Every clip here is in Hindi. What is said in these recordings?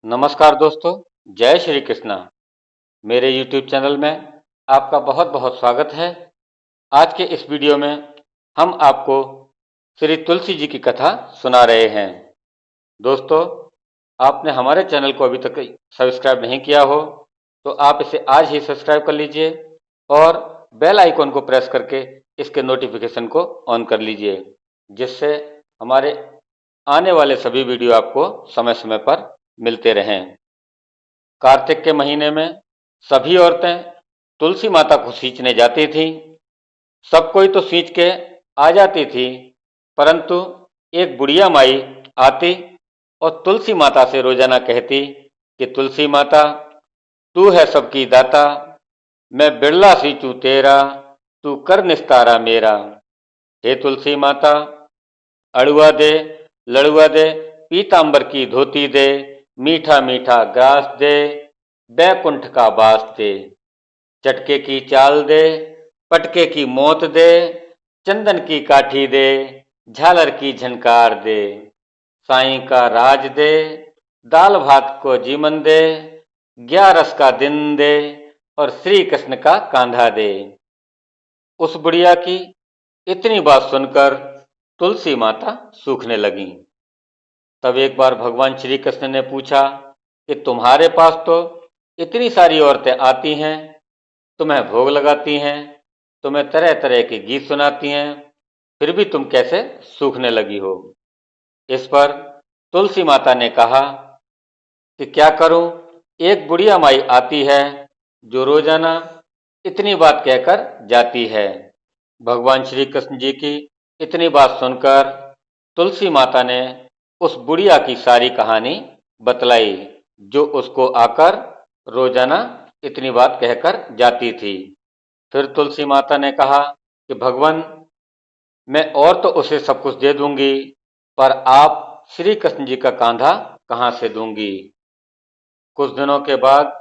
नमस्कार दोस्तों, जय श्री कृष्णा। मेरे YouTube चैनल में आपका बहुत बहुत स्वागत है। आज के इस वीडियो में हम आपको श्री तुलसी जी की कथा सुना रहे हैं। दोस्तों, आपने हमारे चैनल को अभी तक सब्सक्राइब नहीं किया हो तो आप इसे आज ही सब्सक्राइब कर लीजिए और बेल आइकॉन को प्रेस करके इसके नोटिफिकेशन को ऑन कर लीजिए, जिससे हमारे आने वाले सभी वीडियो आपको समय समय पर मिलते रहें। कार्तिक के महीने में सभी औरतें तुलसी माता को सींचने जाती थीं। सब कोई तो सींच के आ जाती थी, परंतु एक बुढ़िया माई आती और तुलसी माता से रोजाना कहती कि तुलसी माता, तू है सबकी दाता, मैं बिरला सींचूं तेरा, तू कर निस्तारा मेरा। हे तुलसी माता, अड़ुआ दे, लड़ुआ दे, पीतांबर की धोती दे, मीठा मीठा ग्रास दे, बैकुंठ का बास दे। चटके की चाल दे, पटके की मौत दे, चंदन की काठी दे, झालर की झनकार दे। साईं का राज दे, दाल भात को जीवन दे, ग्यारस का दिन दे और श्री कृष्ण का कांधा दे। उस बुढ़िया की इतनी बात सुनकर तुलसी माता सूखने लगी। तब एक बार भगवान श्री कृष्ण ने पूछा कि तुम्हारे पास तो इतनी सारी औरतें आती हैं, तुम्हें भोग लगाती हैं, तुम्हें तरह तरह के गीत सुनाती हैं, फिर भी तुम कैसे सूखने लगी हो। इस पर तुलसी माता ने कहा कि क्या करूं, एक बुढ़िया माई आती है जो रोजाना इतनी बात कहकर जाती है। भगवान श्री कृष्ण जी की इतनी बात सुनकर तुलसी माता ने उस बुढ़िया की सारी कहानी बतलाई, जो उसको आकर रोजाना इतनी बात कहकर जाती थी। फिर तुलसी माता ने कहा कि भगवान, मैं और तो उसे सब कुछ दे दूंगी, पर आप श्री कृष्ण जी का कांधा कहाँ से दूंगी। कुछ दिनों के बाद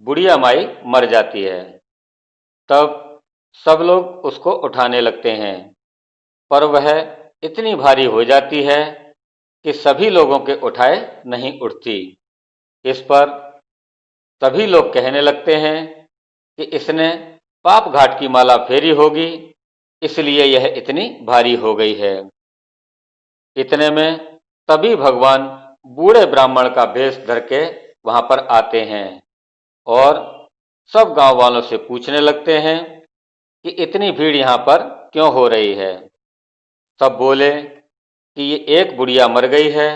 बुढ़िया माई मर जाती है। तब सब लोग उसको उठाने लगते हैं, पर वह इतनी भारी हो जाती है कि सभी लोगों के उठाए नहीं उठती। इस पर सभी लोग कहने लगते हैं कि इसने पाप घाट की माला फेरी होगी, इसलिए यह इतनी भारी हो गई है। इतने में तभी भगवान बूढ़े ब्राह्मण का भेष धर के वहां पर आते हैं और सब गांव वालों से पूछने लगते हैं कि इतनी भीड़ यहाँ पर क्यों हो रही है। सब बोले कि ये एक बुढ़िया मर गई है,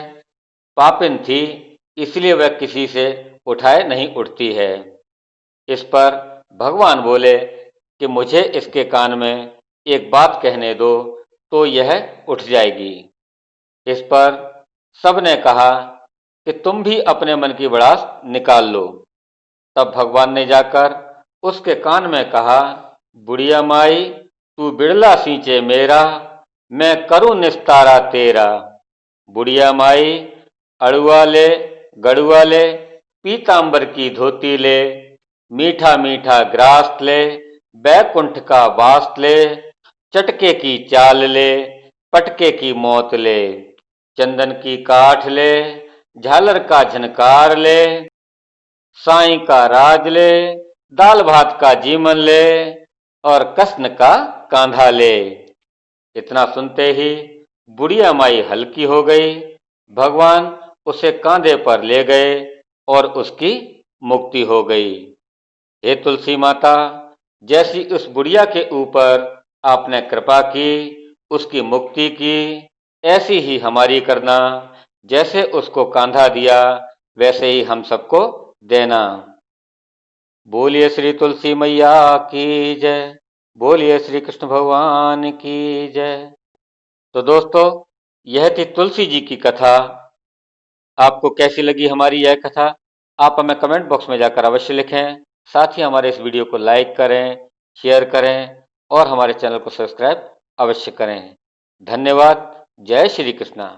पापिन थी, इसलिए वह किसी से उठाए नहीं उठती है। इस पर भगवान बोले कि मुझे इसके कान में एक बात कहने दो तो यह उठ जाएगी। इस पर सबने कहा कि तुम भी अपने मन की भड़ास निकाल लो। तब भगवान ने जाकर उसके कान में कहा, बुढ़िया माई, तू बिड़ला सींचे मेरा, मैं करूं निस्तारा तेरा। बुढ़िया माई, अड़ुआ ले, गड़ुआ ले, पीतांबर की धोती ले, मीठा मीठा ग्रास ले, बैकुंठ का वास ले, चटके की चाल ले, पटके की मौत ले, चंदन की काठ ले, झालर का झनकार ले, साईं का राज ले, दाल भात का जीवन ले और कृष्ण का कांधा ले। इतना सुनते ही बुढ़िया माई हल्की हो गई। भगवान उसे कांधे पर ले गए और उसकी मुक्ति हो गई। हे तुलसी माता, जैसी उस बुढ़िया के ऊपर आपने कृपा की, उसकी मुक्ति की, ऐसी ही हमारी करना। जैसे उसको कांधा दिया वैसे ही हम सबको देना। बोलिए श्री तुलसी मैया की जय, बोलिए श्री कृष्ण भगवान की जय। तो दोस्तों, यह थी तुलसी जी की कथा। आपको कैसी लगी हमारी यह कथा, आप हमें कमेंट बॉक्स में जाकर अवश्य लिखें। साथ ही हमारे इस वीडियो को लाइक करें, शेयर करें और हमारे चैनल को सब्सक्राइब अवश्य करें। धन्यवाद। जय श्री कृष्णा।